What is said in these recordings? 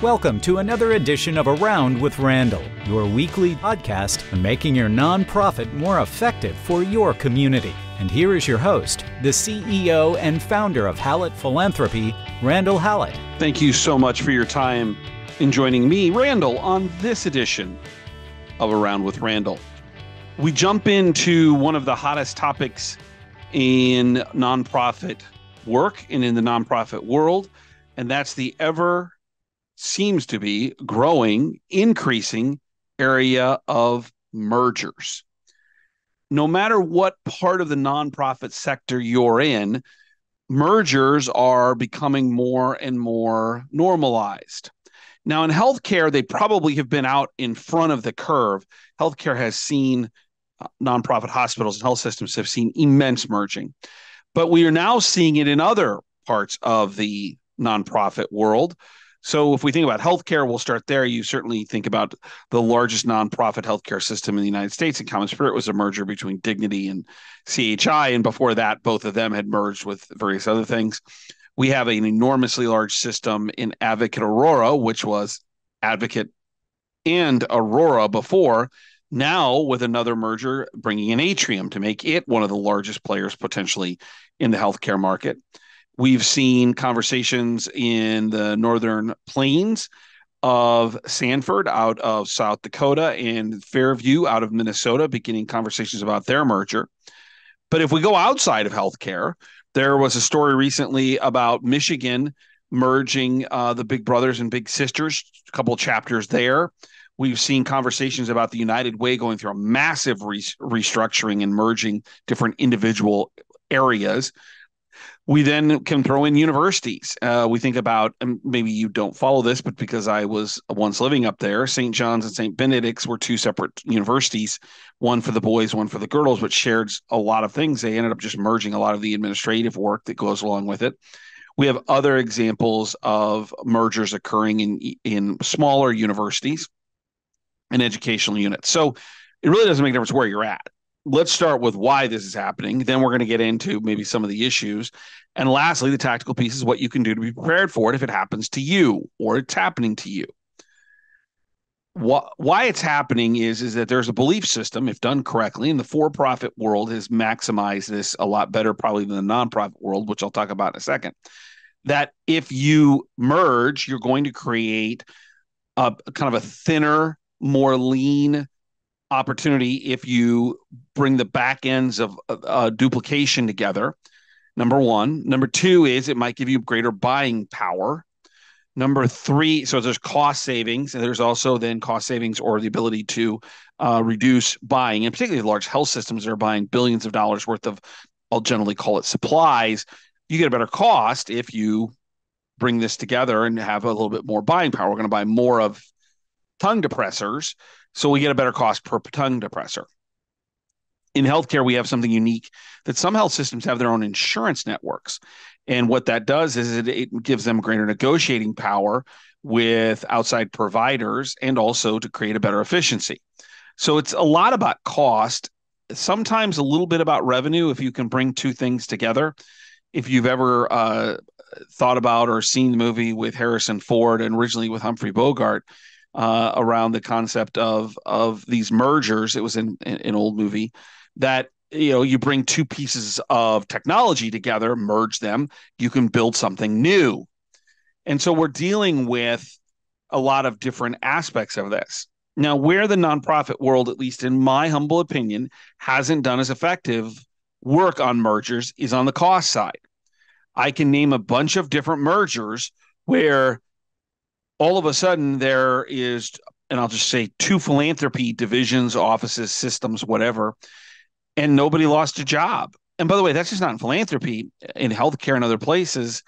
Welcome to another edition of Around with Randall, your weekly podcast on making your nonprofit more effective for your community. And here is your host, the CEO and founder of Hallett Philanthropy, Randall Hallett. Thank you so much for your time in joining me, Randall, on this edition of Around with Randall. We jump into one of the hottest topics in nonprofit work and in the nonprofit world, and that's the ever seems to be growing, increasing area of mergers. No matter what part of the nonprofit sector you're in, mergers are becoming more and more normalized. Now, in healthcare, they probably have been out in front of the curve. Healthcare has seen nonprofit hospitals and health systems have seen immense merging. But we are now seeing it in other parts of the nonprofit world. So if we think about healthcare, we'll start there. You certainly think about the largest nonprofit healthcare system in the United States, and CommonSpirit was a merger between Dignity and CHI. And before that, both of them had merged with various other things. We have an enormously large system in Advocate Aurora, which was Advocate and Aurora before. Now, with another merger, bringing in Atrium to make it one of the largest players potentially in the healthcare market. We've seen conversations in the northern plains of Sanford out of South Dakota and Fairview out of Minnesota, beginning conversations about their merger. But if we go outside of healthcare, there was a story recently about Michigan merging the Big Brothers and Big Sisters, a couple of chapters there. We've seen conversations about the United Way going through a massive restructuring and merging different individual areas. We then can throw in universities. We think about, and maybe you don't follow this, but because I was once living up there, St. John's and St. Benedict's were two separate universities, one for the boys, one for the girls, but shared a lot of things. They ended up just merging a lot of the administrative work that goes along with it. We have other examples of mergers occurring in smaller universities and educational units. So it really doesn't make a difference where you're at. Let's start with why this is happening. Then we're going to get into maybe some of the issues. And lastly, the tactical piece is what you can do to be prepared for it if it happens to you or it's happening to you. Why it's happening is that there's a belief system, if done correctly, and the for-profit world has maximized this a lot better probably than the nonprofit world, which I'll talk about in a second, that if you merge, you're going to create a kind of a thinner, more lean opportunity if you bring the back ends of duplication together. Number one. Number two is it might give you greater buying power. Number three, so there's cost savings, and there's also then cost savings or the ability to reduce buying, and particularly large health systems that are buying billions of dollars worth of, I'll generally call it supplies. You get a better cost if you bring this together and have a little bit more buying power. We're going to buy more of tongue depressors, so we get a better cost per tongue depressor. In healthcare, we have something unique that some health systems have their own insurance networks. And what that does is it gives them greater negotiating power with outside providers and also to create a better efficiency. So it's a lot about cost, sometimes a little bit about revenue if you can bring two things together. If you've ever thought about or seen the movie with Harrison Ford and originally with Humphrey Bogart, around the concept of these mergers. It was in an old movie that, you bring two pieces of technology together, merge them, you can build something new. And so we're dealing with a lot of different aspects of this. Now, where the nonprofit world, at least in my humble opinion, hasn't done as effective work on mergers is on the cost side. I can name a bunch of different mergers where all of a sudden there is, and I'll just say two philanthropy divisions, offices, systems, whatever, and nobody lost a job. And by the way, that's just not in philanthropy. In healthcare and other places,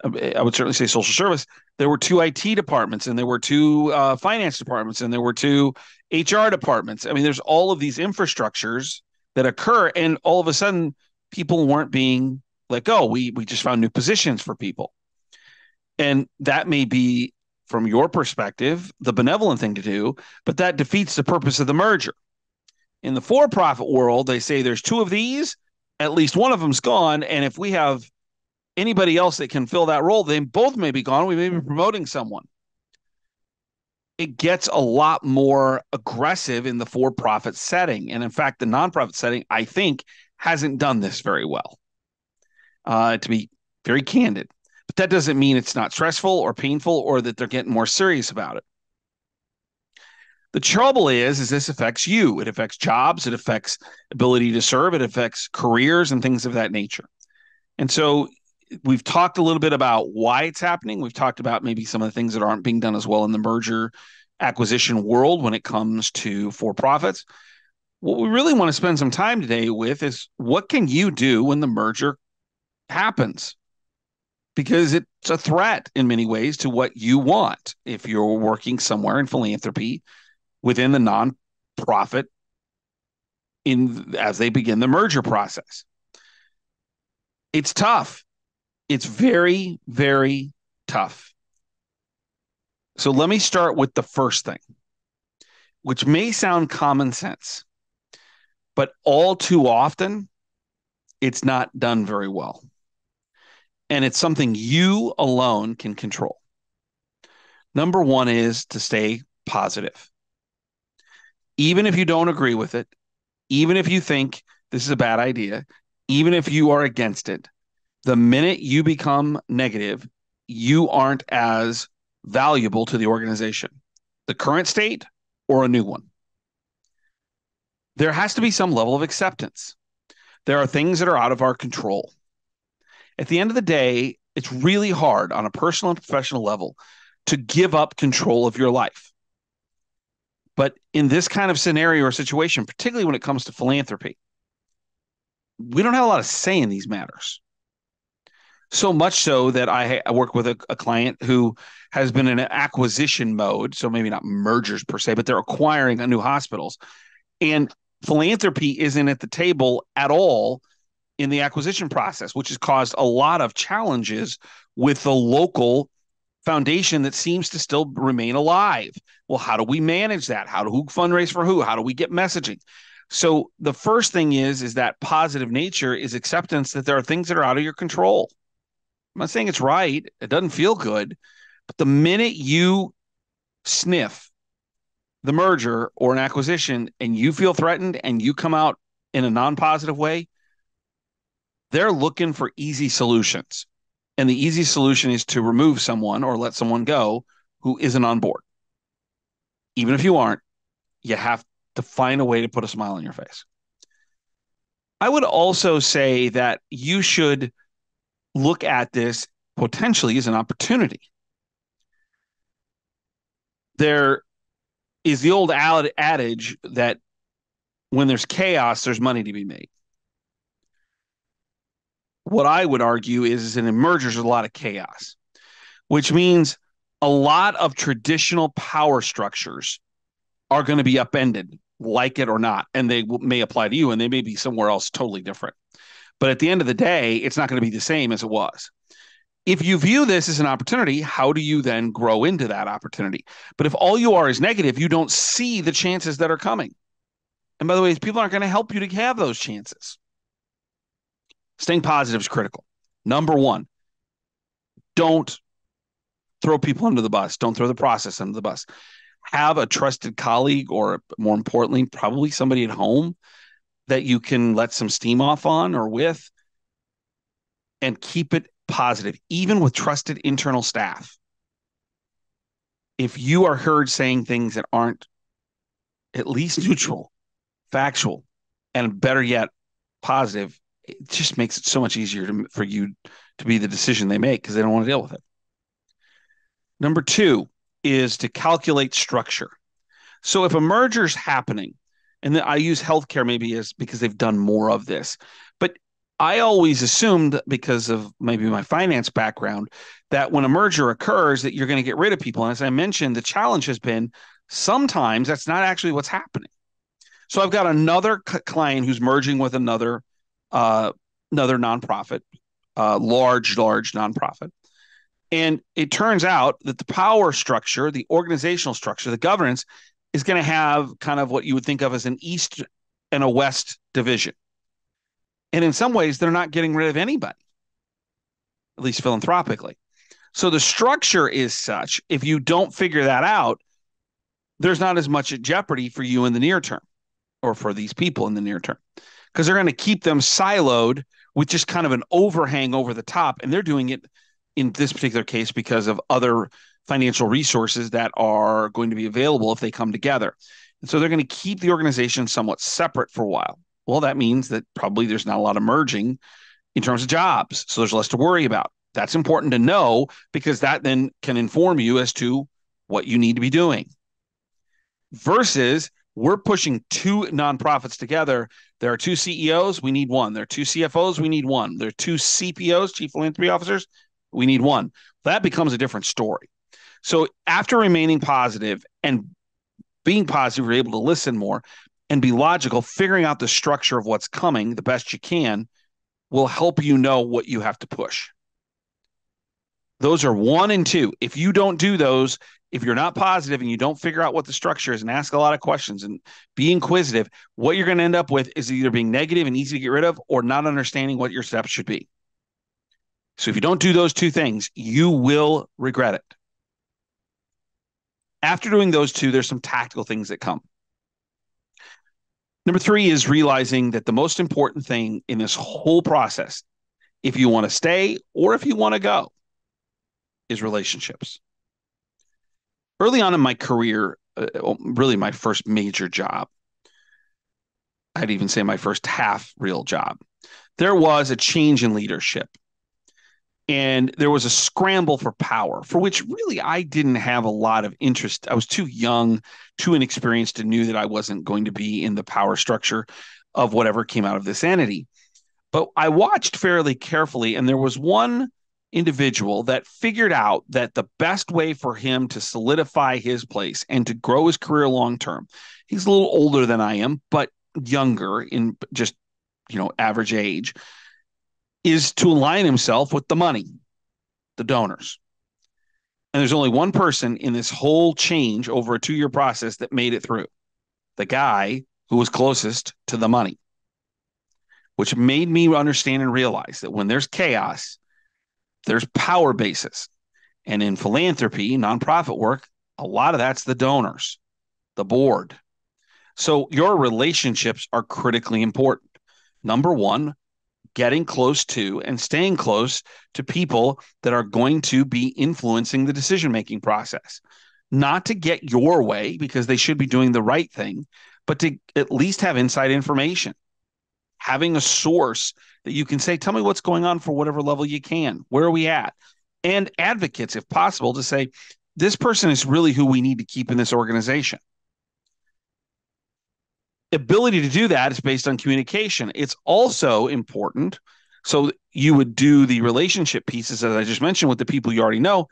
I would certainly say social service, there were two IT departments and there were two finance departments and there were two HR departments. I mean, there's all of these infrastructures that occur, and all of a sudden people weren't being let go. We just found new positions for people. And that may be, from your perspective, the benevolent thing to do, but that defeats the purpose of the merger. In the for-profit world, they say there's two of these, at least one of them's gone, and if we have anybody else that can fill that role, then both may be gone. We may be promoting someone. it gets a lot more aggressive in the for-profit setting. And in fact, the nonprofit setting, I think, hasn't done this very well, to be very candid. But that doesn't mean it's not stressful or painful or that they're getting more serious about it. The trouble is this affects you. It affects jobs. It affects ability to serve. It affects careers and things of that nature. And so we've talked a little bit about why it's happening. We've talked about maybe some of the things that aren't being done as well in the merger acquisition world when it comes to for-profits. What we really want to spend some time today with is what can you do when the merger happens? Because it's a threat in many ways to what you want if you're working somewhere in philanthropy within the nonprofit as they begin the merger process. It's tough. It's very, very tough. So let me start with the first thing, which may sound common sense, but all too often, it's not done very well. And it's something you alone can control. Number one is to stay positive. Even if you don't agree with it, even if you think this is a bad idea, even if you are against it, the minute you become negative, you aren't as valuable to the organization, the current state or a new one. There has to be some level of acceptance. There are things that are out of our control. At the end of the day, it's really hard on a personal and professional level to give up control of your life. But in this kind of scenario or situation, particularly when it comes to philanthropy, we don't have a lot of say in these matters. So much so that I work with a client who has been in an acquisition mode, so maybe not mergers per se, but they're acquiring new hospitals. And philanthropy isn't at the table at all in the acquisition process, which has caused a lot of challenges with the local foundation that seems to still remain alive. Well, how do we manage that? Who fundraise for who? How do we get messaging? So the first thing is that positive nature is acceptance that there are things that are out of your control. I'm not saying it's right. It doesn't feel good. But the minute you sniff the merger or an acquisition and you feel threatened and you come out in a non-positive way, they're looking for easy solutions. And the easy solution is to remove someone or let someone go who isn't on board. Even if you aren't, you have to find a way to put a smile on your face. I would also say that you should look at this potentially as an opportunity. There is the old adage that when there's chaos, there's money to be made. What I would argue is in mergers, there's a lot of chaos, which means a lot of traditional power structures are going to be upended, like it or not, and they may apply to you, and they may be somewhere else totally different. But at the end of the day, it's not going to be the same as it was. If you view this as an opportunity, how do you then grow into that opportunity? But if all you are is negative, you don't see the chances that are coming. And by the way, people aren't going to help you to have those chances. Staying positive is critical. Number one, don't throw people under the bus. Don't throw the process under the bus. Have a trusted colleague, or more importantly, probably somebody at home that you can let some steam off on or with, and keep it positive, even with trusted internal staff. If you are heard saying things that aren't at least neutral, factual, and better yet, positive, it just makes it so much easier for you to be the decision they make because they don't want to deal with it. Number two is to calculate structure. So if a merger is happening, and I use healthcare maybe as because they've done more of this, but I always assumed, because of maybe my finance background, that when a merger occurs that you're going to get rid of people. And as I mentioned, the challenge has been sometimes that's not actually what's happening. So I've got another client who's merging with another nonprofit, large nonprofit. And it turns out that the power structure, the organizational structure, the governance is going to have kind of what you would think of as an East and a West division. And in some ways, they're not getting rid of anybody, at least philanthropically. So the structure is such, if you don't figure that out, there's not as much at jeopardy for you in the near term, or for these people in the near term, because they're going to keep them siloed with just kind of an overhang over the top. And they're doing it in this particular case because of other financial resources that are going to be available if they come together. And so they're going to keep the organization somewhat separate for a while. Well, that means that probably there's not a lot of merging in terms of jobs. So there's less to worry about. That's important to know, because that then can inform you as to what you need to be doing. Versus, we're pushing two nonprofits together. There are two CEOs, we need one. There are two CFOs, we need one. There are two CPOs, Chief Philanthropy Officers, we need one. That becomes a different story. So after remaining positive and being positive, you're able to listen more and be logical. Figuring out the structure of what's coming the best you can will help you know what you have to push. Those are 1 and 2. If you don't do those, if you're not positive and you don't figure out what the structure is and ask a lot of questions and be inquisitive, what you're going to end up with is either being negative and easy to get rid of, or not understanding what your steps should be. So if you don't do those two things, you will regret it. After doing those two, there's some tactical things that come. Number 3 is realizing that the most important thing in this whole process, if you want to stay or if you want to go, is relationships. Early on in my career, really my first major job, I'd even say my first half real job, there was a change in leadership. And there was a scramble for power, for which really I didn't have a lot of interest. I was too young, too inexperienced, and knew that I wasn't going to be in the power structure of whatever came out of this entity. But I watched fairly carefully, and there was one individual that figured out that the best way for him to solidify his place and to grow his career long term, he's a little older than I am, but younger in just, average age, is to align himself with the money, the donors. And there's only one person in this whole change over a 2-year process that made it through: the guy who was closest to the money, which made me understand and realize that when there's chaos, there's power bases. And in philanthropy, nonprofit work, a lot of that's the donors, the board. So your relationships are critically important. Number 1, getting close to and staying close to people that are going to be influencing the decision-making process. Not to get your way, because they should be doing the right thing, but to at least have inside information. Having a source that you can say, tell me what's going on for whatever level you can. Where are we at? And advocates, if possible, to say, this person is really who we need to keep in this organization. Ability to do that is based on communication. It's also important. So you would do the relationship pieces, as I just mentioned, with the people you already know,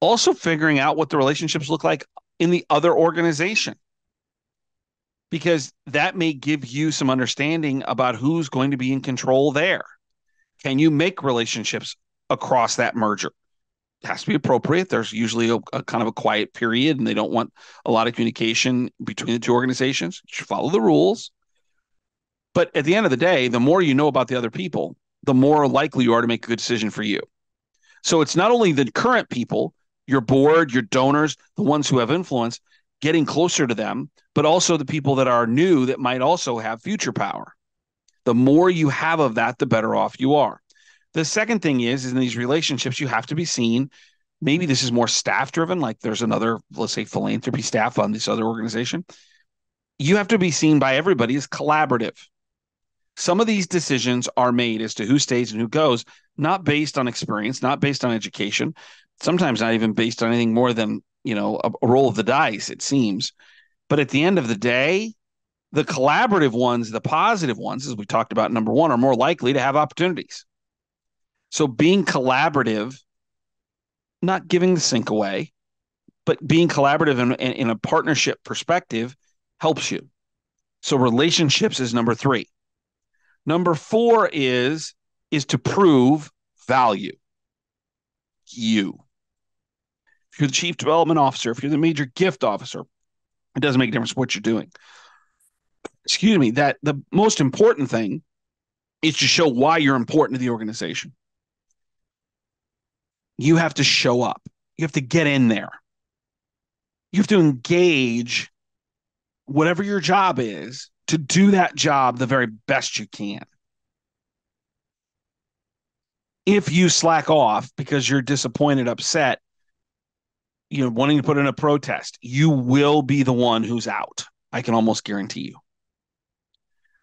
also figuring out what the relationships look like in the other organization, because that may give you some understanding about who's going to be in control there. Can you make relationships across that merger? It has to be appropriate. There's usually a kind of a quiet period, and they don't want a lot of communication between the two organizations. You should follow the rules. But at the end of the day, the more you know about the other people, the more likely you are to make a good decision for you. So it's not only the current people, your board, your donors, the ones who have influence, getting closer to them, but also the people that are new that might also have future power. The more you have of that, the better off you are. The second thing is in these relationships, you have to be seen. Maybe this is more staff driven, like there's another, let's say, philanthropy staff on this other organization. You have to be seen by everybody as collaborative. Some of these decisions are made as to who stays and who goes, not based on experience, not based on education, sometimes not even based on anything more than, a roll of the dice, it seems. But at the end of the day, the collaborative ones, the positive ones, as we talked about, number 1, are more likely to have opportunities. So being collaborative, not giving the sink away, but being collaborative in a partnership perspective helps you. So relationships is number 3. Number 4 is to prove value. You. If you're the chief development officer, if you're the major gift officer, it doesn't make a difference what you're doing. Excuse me, that the most important thing is to show why you're important to the organization. You have to show up. You have to get in there. You have to engage whatever your job is to do that job the very best you can. If you slack off because you're disappointed, upset, wanting to put in a protest, you will be the one who's out. I can almost guarantee you.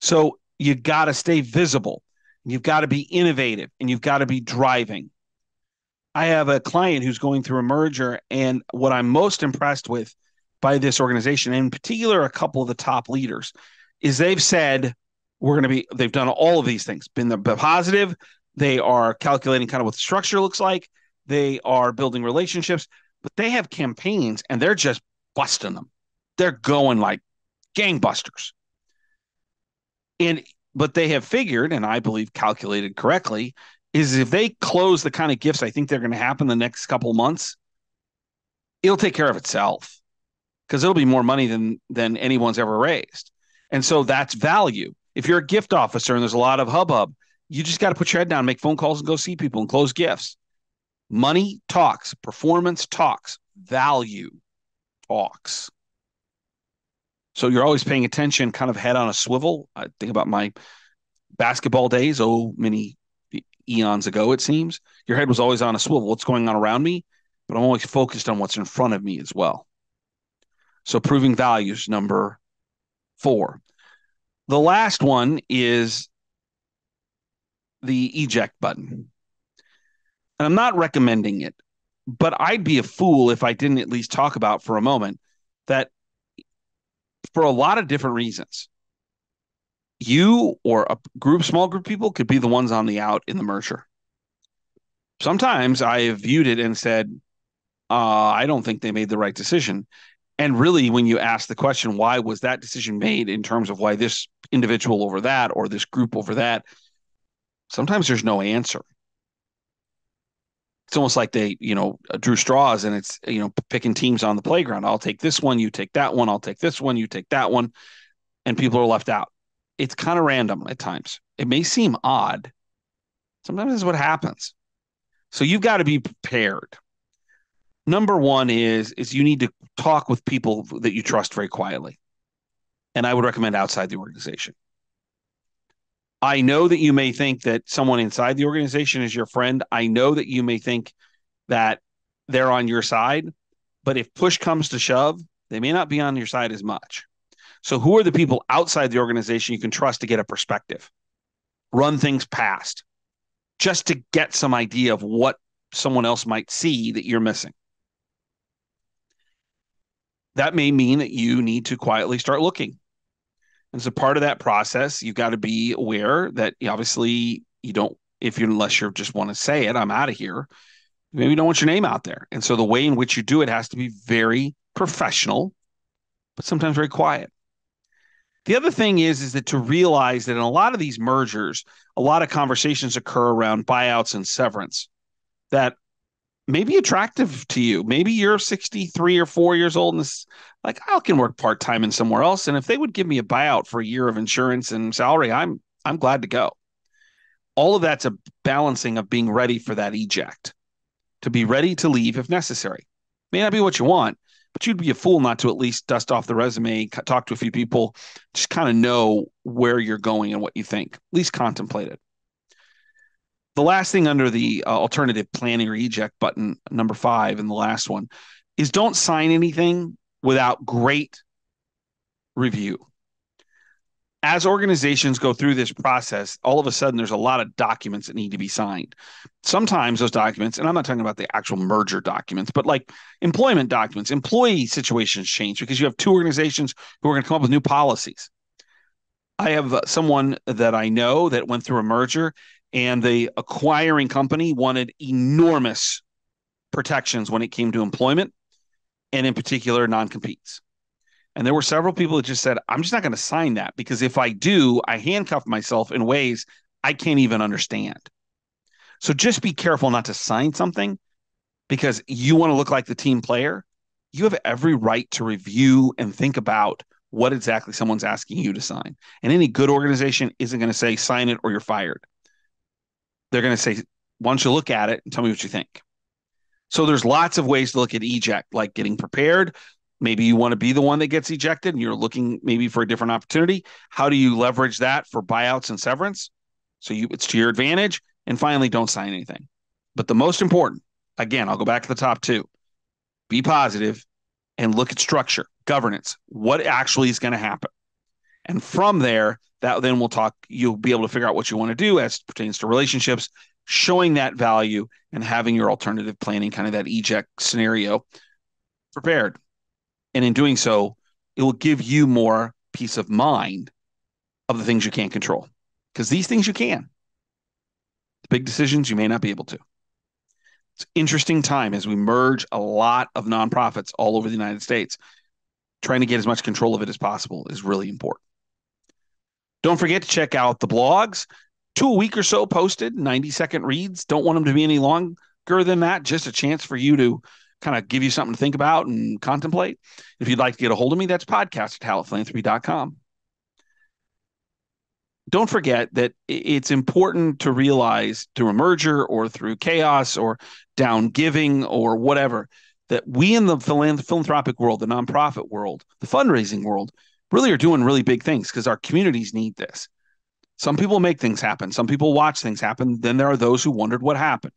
So you got to stay visible. You've got to be innovative, and you've got to be driving. I have a client who's going through a merger, and what I'm most impressed with by this organization, and in particular, a couple of the top leaders, is they've said, they've done all of these things, been the positive. They are calculating kind of what the structure looks like. They are building relationships, but they have campaigns and they're just busting them. They're going like gangbusters. But they have figured, and I believe calculated correctly, is if they close the kind of gifts I think they're going to happen the next couple of months, it'll take care of itself because it'll be more money than anyone's ever raised. And so that's value. If you're a gift officer and there's a lot of hubbub, you just got to put your head down, make phone calls, and go see people and close gifts. Money talks, performance talks, value talks. So you're always paying attention, kind of head on a swivel. I think about my basketball days, many eons ago, it seems. Your head was always on a swivel. What's going on around me? But I'm always focused on what's in front of me as well. So proving values, number 4. The last one is the eject button. And I'm not recommending it, but I'd be a fool if I didn't at least talk about for a moment that for a lot of different reasons, you or a small group of people could be the ones on the out in the merger. Sometimes I have viewed it and said, I don't think they made the right decision. And really, when you ask the question, why was that decision made in terms of why this individual over that or this group over that, sometimes there's no answer. It's almost like they, drew straws and it's, picking teams on the playground. I'll take this one, you take that one, I'll take this one, you take that one, and people are left out. It's kind of random at times. It may seem odd. Sometimes this is what happens. So you've got to be prepared. Number 1 is you need to talk with people that you trust very quietly. And I would recommend outside the organization. I know that you may think that someone inside the organization is your friend. I know that you may think that they're on your side, but if push comes to shove, they may not be on your side as much. So who are the people outside the organization you can trust to get a perspective? Run things past just to get some idea of what someone else might see that you're missing. That may mean that you need to quietly start looking. And so part of that process, you've got to be aware that obviously you don't, unless you just want to say it, I'm out of here. Maybe you don't want your name out there. And so the way in which you do it has to be very professional, but sometimes very quiet. The other thing is that to realize that in a lot of these mergers, a lot of conversations occur around buyouts and severance that may be attractive to you. Maybe you're 63 or 4 years old and this, like, I can work part-time in somewhere else. And if they would give me a buyout for a year of insurance and salary, I'm glad to go. All of that's a balancing of being ready for that eject, to be ready to leave if necessary. May not be what you want, but you'd be a fool not to at least dust off the resume, talk to a few people, just kind of know where you're going and what you think, at least contemplate it. The last thing under the alternative planning or eject button, number 5, and the last one, is don't sign anything without great review. As organizations go through this process, all of a sudden there's a lot of documents that need to be signed. Sometimes those documents, and I'm not talking about the actual merger documents, but like employment documents, employee situations change because you have 2 organizations who are going to come up with new policies. I have someone that I know that went through a merger, and the acquiring company wanted enormous protections when it came to employment, and in particular, non-competes. And there were several people that just said, I'm just not going to sign that because if I do, I handcuff myself in ways I can't even understand. So just be careful not to sign something because you want to look like the team player. You have every right to review and think about what exactly someone's asking you to sign. And any good organization isn't going to say, sign it or you're fired. They're going to say, why don't you look at it and tell me what you think? So there's lots of ways to look at eject, like getting prepared, Maybe you want to be the one that gets ejected and you're looking maybe for a different opportunity. How do you leverage that for buyouts and severance? So it's to your advantage. And finally, don't sign anything. But the most important, again, I'll go back to the top two. Be positive and look at structure, governance, what actually is going to happen. And from there, that then you'll be able to figure out what you want to do as it pertains to relationships, showing that value and having your alternative planning, kind of that eject scenario prepared. And in doing so, it will give you more peace of mind of the things you can't control. Because these things you can. The big decisions you may not be able to. It's an interesting time as we merge a lot of nonprofits all over the United States. Trying to get as much control of it as possible is really important. Don't forget to check out the blogs. 2 a week or so posted, 90-second reads. Don't want them to be any longer than that. Just a chance for you to kind of give you something to think about and contemplate. If you'd like to get a hold of me, that's podcast@hallettphilanthropy.com. Don't forget that it's important to realize through a merger or through chaos or down giving or whatever, that we in the philanthropic world, the nonprofit world, the fundraising world, really are doing really big things because our communities need this. Some people make things happen. Some people watch things happen. Then there are those who wondered what happened.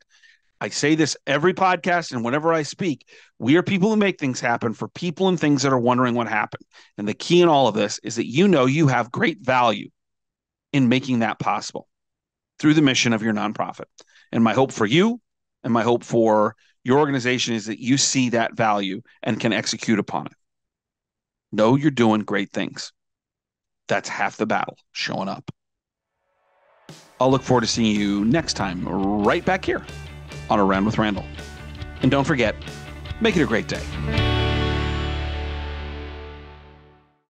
I say this every podcast and whenever I speak, we are people who make things happen for people and things that are wondering what happened. And the key in all of this is that you have great value in making that possible through the mission of your nonprofit. And my hope for you and my hope for your organization is that you see that value and can execute upon it. Know you're doing great things. That's half the battle, showing up. I'll look forward to seeing you next time right back here on Around with Randall. And don't forget, make it a great day.